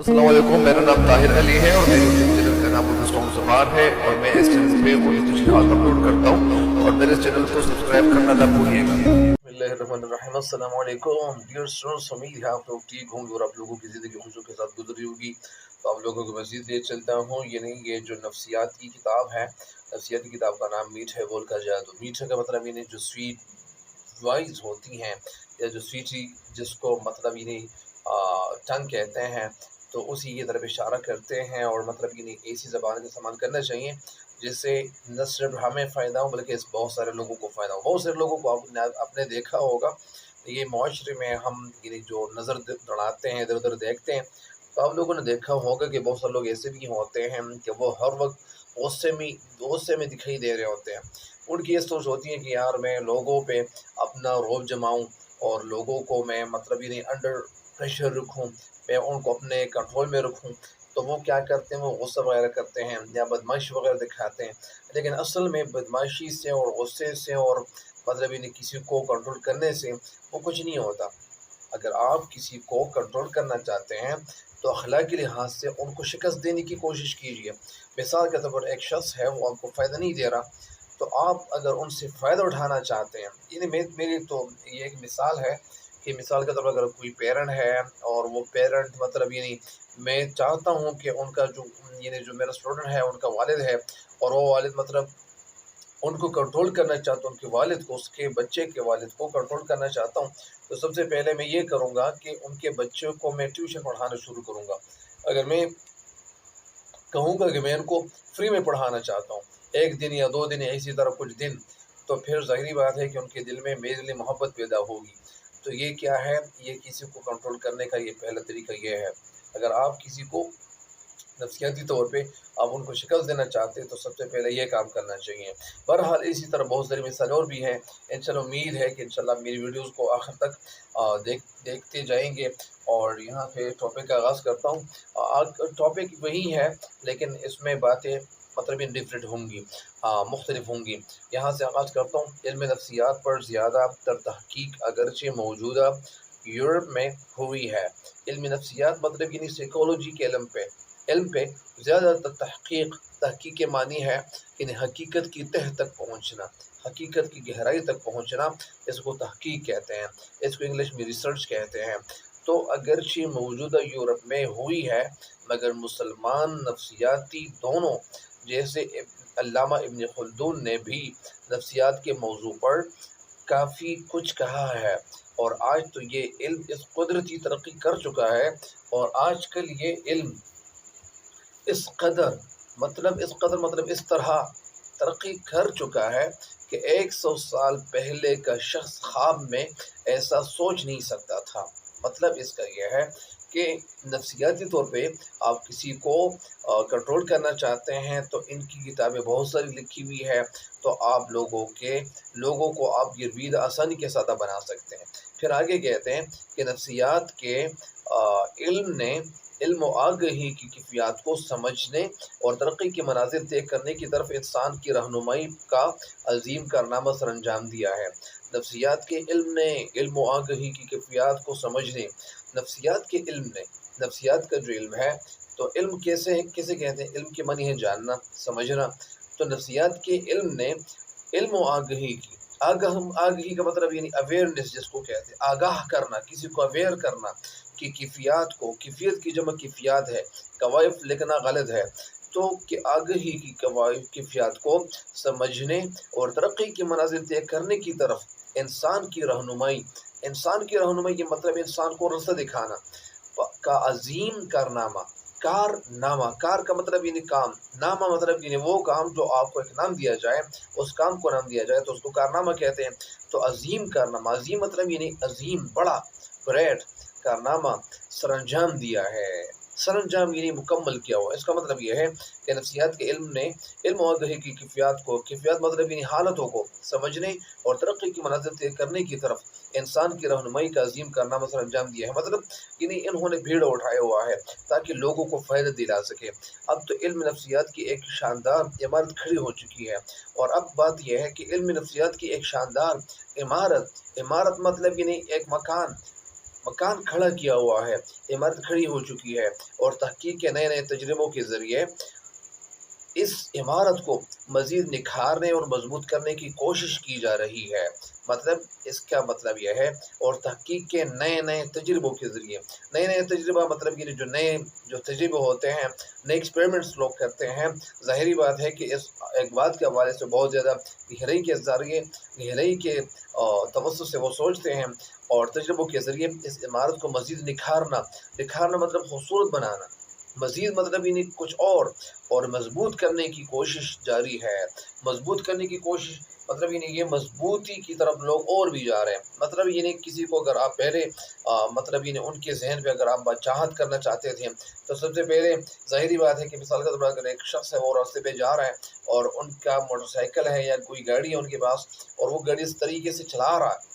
अस्सलाम वालेकुम, मेरा नाम ताहिर अली है और मेरे यूट्यूब चैनल का नाम ज़ुबार है और मैं इस चैनल पे उर्दू शिखात अपलोड करता हूँ और मेरे चैनल को सब्सक्राइब करना ना भूलिएगा। बिस्मिल्लाहिर्रहमानिर्रहीम, अस्सलाम वालेकुम डियर स्टूडेंट्स, उम्मीद है आप लोग ठीक होंगे और आप लोगों की ज़िंदगी खुशियों के साथ गुजरी होगी। तो आप लोगों को मज़ीद ले चलता हूँ, यानी ये जो नफ्सियात की किताब है, नफ्सियात की किताब का नाम मीठ है बोल का जादू। मीठ का मतलब यानी जो स्वीट वाइज होती हैं या जो स्वीटी जिसको मतलब यानी टंग कहते हैं, तो उसी की तरफ इशारा करते हैं और मतलब यानी ऐसी ज़बान का इस्तेमाल करना चाहिए जिससे न सिर्फ हमें फ़ायदा हो बल्कि इस बहुत सारे लोगों को फ़ायदा हो। बहुत सारे लोगों को आपने देखा होगा ये माशरे में हम यानी जो नज़र दौड़ाते हैं, इधर उधर देखते हैं, तो आप लोगों ने देखा होगा कि बहुत सारे लोग ऐसे भी होते हैं कि वो हर वक्त गुस्से में दिखाई दे रहे होते हैं। उनकी ये सोच होती है कि यार मैं लोगों पे अपना रौब जमाऊं और लोगों को मैं मतलब यानी अंडर प्रेशर रखूं, मैं उनको अपने कंट्रोल में रखूं। तो वो क्या करते हैं, वो गुस्सा वगैरह करते हैं या बदमाशी वगैरह दिखाते हैं। लेकिन असल में बदमाशी से और गुस्से से और मतलब यानी किसी को कंट्रोल करने से वो कुछ नहीं होता। अगर आप किसी को कंट्रोल करना चाहते हैं तो अखलाकी लिहाज से उनको शिकस्त देने की कोशिश कीजिए। मिसाल के तौर पर एक शख्स है, वो आपको फ़ायदा नहीं दे रहा, तो आप अगर उनसे फ़ायदा उठाना चाहते हैं, यानी मेरी तो ये एक मिसाल है कि मिसाल के तौर पर अगर कोई पेरेंट है और वो पेरेंट मतलब यानी मैं चाहता हूँ कि उनका जो यानी जो मेरा स्टूडेंट है उनका वालिद है और वो वालिद मतलब उनको कंट्रोल करना चाहता हूँ, उनके वालिद को, उसके बच्चे के वालिद को कंट्रोल करना चाहता हूँ, तो सबसे पहले मैं ये करूँगा कि उनके बच्चों को मैं ट्यूशन पढ़ाना शुरू करूँगा। अगर मैं कहूँगा कि मैं इनको फ्री में पढ़ाना चाहता हूँ, 1 दिन या 2 दिन या इसी तरह कुछ दिन, तो फिर ज़ाहिरी बात है कि उनके दिल में मेरे लिए मोहब्बत पैदा होगी। तो ये क्या है, ये किसी को कंट्रोल करने का ये पहला तरीका ये है। अगर आप किसी को नफ़सियाती तौर पे आप उनको शिकस्त देना चाहते हैं तो सबसे पहले ये काम करना चाहिए। बहरहाल इसी तरह बहुत सारी मिसालें और भी हैं। इंशाल्लाह उम्मीद है कि इंशाल्लाह मेरी वीडियोज़ को आखिर तक देखते जाएँगे और यहाँ पे टॉपिक का आगाज़ करता हूँ। टॉपिक वही है लेकिन इसमें बातें मतलब इन डिफरेंट होंगी, मुख्तलिफ होंगी। यहाँ से आगाज़ करता हूँ। इल्म नफ्सियात पर ज़्यादा तर तहकीक अगरचे मौजूदा यूरोप में हुई है। इल्म नफ्सियात मतलब यानी साइकोलॉजी के इल्म पे ज़्यादातर तहकीक के मानी है कि हकीकत की तह तक पहुँचना, हकीकत की गहराई तक पहुँचना, इसको तहकीक कहते हैं, इसको इंग्लिश में रिसर्च कहते हैं। तो अगरचे मौजूदा यूरोप में हुई है मगर मुसलमान नफ्सियाती दोनों जैसे अल्लामा इब्न खल्दून ने भी नफ्सियात के मौजू पर काफ़ी कुछ कहा है और आज तो ये इल्म इस कुदरती तरक्की कर चुका है और आजकल ये इल्म इस तरह तरक्की कर चुका है कि 100 साल पहले का शख्स ख्वाब में ऐसा सोच नहीं सकता था। मतलब इसका यह है कि नफ्सियाती तौर पे आप किसी को कंट्रोल करना चाहते हैं तो इनकी किताबें बहुत सारी लिखी हुई है, तो आप लोगों को आप गिरवीद आसानी के साथ बना सकते हैं। फिर आगे कहते हैं कि नफ्सियात के इल्म ने इल्म व आगही की कैफियत को समझने और तरक्की के मनाजिर तय करने की तरफ इंसान की रहनुमाई का अजीम कारनामा सर अंजाम दिया है। नफ्सियात के इल्म ने इल्म व आगही की कैफियत को समझने, नफ्सियात के इल्म ने, नफ्सियात का जो इल्म है, तो इल्म कैसे कहते हैं, इल्म के मानी है जानना, समझना। तो नफ्सियात के इल्म ने इल्म व आगही की, आगही का मतलब यानी अवेयरनेस जिसको कहते हैं, आगाह करना, किसी को अवेयर करना कि कैफियत की जमा कैफियत है, कवायफ लिखना गलत है, तो कि आगही की कैफियत को समझने और तरक्की के मनाजिर तय करने की तरफ इंसान की रहनुमाई के मतलब इंसान को रास्ता दिखाना का अजीम कारनामा, कार का मतलब यानी काम, नामा मतलब यानी वो काम जो आपको एक नाम दिया जाए, उस काम को नाम दिया जाए तो उसको कारनामा कहते हैं। तो अजीम कारनामा, अजीम मतलब यानी अजीम, बड़ा, ग्रेट कारनामा सरंजाम दिया है, सरंजाम यानी मुकम्मल किया हुआ। इसका मतलब यह है कि नफ्सियात के इल्म ने इल्म आगही की कैफियत मतलब यानी हालतों को समझने और तरक्की की मनाजिर तय करने की तरफ इंसान की रहनुमाई का अजीम कारनामा सर अंजाम दिया है। मतलब यानी इन्होंने भीड़ उठाया हुआ है ताकि लोगों को फ़ायदा दिला सके। अब तो इल्म नफ्सियात की एक शानदार इमारत खड़ी हो चुकी है और अब बात यह है कि इल्म नफ्सियात की एक शानदार इमारत मतलब यानी एक मकान, मकान खड़ा किया हुआ है, इमारत खड़ी हो चुकी है और तहकीक के नए नए तजर्बों के ज़रिए इस इमारत को मज़ीद निखारने और मजबूत करने की कोशिश की जा रही है। मतलब इसका मतलब यह है, और तहकीक के नए नए तजर्बों के ज़रिए, नए नए तजर्बा मतलब कि जो तजर्बे होते हैं, नए एक्सपेरिमेंट्स लोग करते हैं, ज़ाहिरी बात है कि इस एक बात के हवाले से बहुत ज़्यादा गहराई के ज़रिए, गहराई के तवज्जुह से वो सोचते हैं और तजर्बों के ज़रिए इस इमारत को मज़ीद निखारना, निखारना मतलब खूबसूरत बनाना, मज़ीद मतलब यानी कुछ और मजबूत करने की कोशिश जारी है। मजबूत करने की कोशिश मतलब यानी ये मजबूती की तरफ लोग और भी जा रहे हैं। मतलब यानी किसी को अगर आप पहले मतलब यानी उनके ज़हन पे अगर आप चाहत करना चाहते थे, तो सबसे पहले ज़ाहिरी बात है कि मिसाल के तौर पर अगर एक शख्स है वो रास्ते पे जा रहा है और उनका मोटरसाइकिल है या कोई गाड़ी है उनके पास, और वो गाड़ी इस तरीके से चला रहा है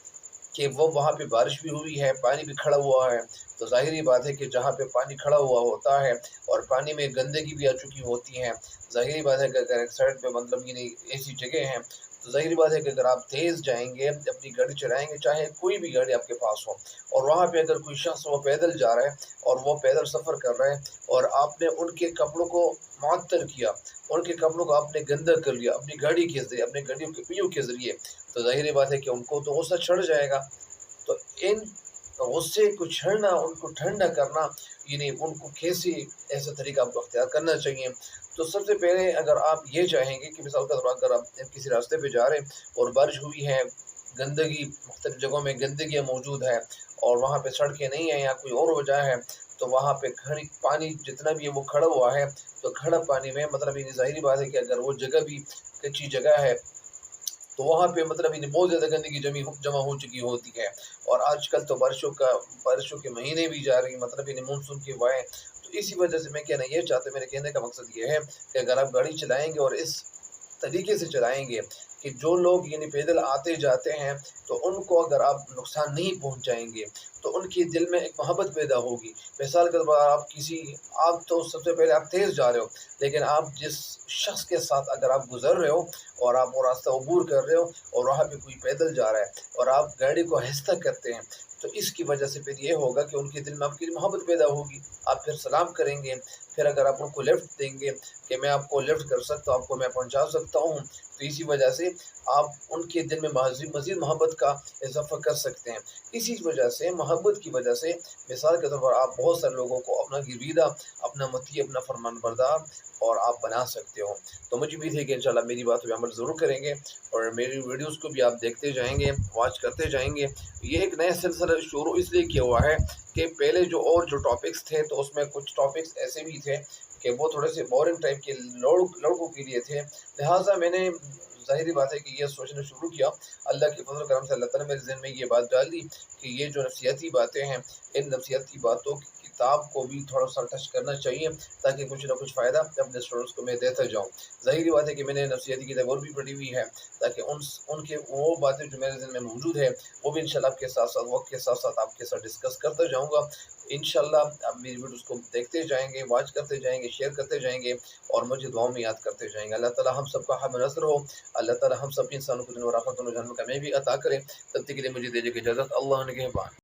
कि वो वहाँ पे बारिश भी हुई है, पानी भी खड़ा हुआ है, तो ज़ाहिर-सी बात है कि जहाँ पे पानी खड़ा हुआ होता है और पानी में गंदगी भी आ चुकी होती है, ज़ाहिर-सी बात है कि अगर एक साइड पे मतलब कि नहीं ऐसी जगह है, तो ज़ाहिर-सी बात है कि अगर आप तेज़ जाएँगे, अपनी गाड़ी चलाएँगे, चाहे कोई भी गाड़ी आपके पास हो, और वहाँ पे अगर कोई शख्स वो पैदल जा रहा है और वो पैदल सफ़र कर रहा है और आपने उनके कपड़ों को मुअत्तल किया, उनके कपड़ों को आपने गंदा कर लिया अपनी गाड़ी के ज़रिए, अपनी गाड़ियों के पहियों के ज़रिए, तो ज़ाहिर-सी बात है कि उनको तो गुस्सा चढ़ जाएगा। तो इन गुस्से को छड़ना, उनको ठंडा करना, यानी उनको कैसे ऐसा तरीका आपको अख्तियार करना चाहिए। तो सबसे पहले अगर आप ये चाहेंगे कि मिसाल के तौर पर अगर आप किसी रास्ते पे जा रहे हैं और बारिश हुई है, गंदगी मुख्तलिफ़ जगहों में गंदगियाँ मौजूद है और वहाँ पे सड़कें नहीं हैं या कोई और वजह है, तो वहाँ पे खड़ी पानी जितना भी है वो खड़ा हुआ है, तो खड़ा पानी में मतलब ये ज़ाहिर-सी बात है कि अगर वो जगह भी कच्ची जगह है, तो वहाँ पे मतलब यानी बहुत ज़्यादा गंदगी जमा हो चुकी होती है। और आजकल तो बारिशों के महीने भी जा रही हैं, मतलब यानी मानसून की हवाएँ, तो इसी वजह से मैं कहना ये चाहता मेरे कहने का मकसद ये है कि अगर आप गाड़ी चलाएँगे और इस तरीके से चलाएँगे कि जो लोग यानी पैदल आते जाते हैं, तो उनको अगर आप नुकसान नहीं पहुँचाएँगे, तो उनके दिल में एक मोहब्बत पैदा होगी। मिसाल के तौर पर आप तो सबसे पहले आप तेज़ जा रहे हो, लेकिन आप जिस शख्स के साथ अगर आप गुज़र रहे हो और आप वो रास्ता अबूर कर रहे हो और वहाँ पे कोई पैदल जा रहा है और आप गाड़ी को आहिस्ता करते हैं, तो इसकी वजह से फिर ये होगा कि उनके दिल में आपकी मोहब्बत पैदा होगी। आप फिर सलाम करेंगे, फिर अगर आप उनको लिफ्ट देंगे कि मैं आपको लिफ्ट कर सकता हूँ, आपको मैं पहुँचा सकता हूँ, तो इसी वजह से आप उनके दिल में मज़ीद मोहब्बत का इज़ाफ़ा कर सकते हैं। इसी वजह से मोहब्बत की वजह से मिसाल के तौर पर आप बहुत सारे लोगों को अपना गिरवीदा, अपना मती, अपना फरमानबरदार और आप बना सकते हो। तो मुझे उम्मीद है कि इंशाल्लाह मेरी बातों पे अमल ज़रूर करेंगे और मेरी वीडियोज़ को भी आप देखते जाएँगे, वॉच करते जाएँगे। ये एक नया सिलसिला शुरू इसलिए किया हुआ है कि पहले जो टॉपिक्स थे, तो उसमें कुछ टॉपिक्स ऐसे भी थे कि वो थोड़े से बोरिंग टाइप के लड़कों के लिए थे। लिहाजा मैंने ज़ाहिर-सी बात है कि ये सोचना शुरू किया, अल्लाह के फ़ज़ल करम से अल्लाह ताला ने मेरे ज़हन में ये बात डाल दी कि ये जो नफ़सियाती बातें हैं, इन नफ़सियाती बातों की किताब को भी थोड़ा-सा टच करना चाहिए, ताकि कुछ ना कुछ फ़ायदा अपने स्टूडेंट्स को मैं देता जाऊँ। ज़ाहिर-सी बात है कि मैंने नफ़सियाती किताब और भी पढ़ी हुई है, ताकि उनके वो बातें जो मेरे ज़हन में मौजूद है, वो भी इंशाल्लाह आपके साथ-साथ, वक़्त के साथ-साथ आपके साथ डिस्कस करता जाऊँगा। इंशाल्लाह आप मेरी वीडियोज़ को देखते जाएँगे, वॉच करते जाएँगे, शेयर करते जाएँगे और मुझे दुआओं में याद करते जाएँगे। अल्लाह ताला हम सबका हम-नसर हो। अल्लाह ताला हम सब इंसानों को दुनिया और आखिरत दोनों जहान में कामयाबी अता करे। तब तक के लिए मुझे दीजिए इजाज़त। अल्लाह ने के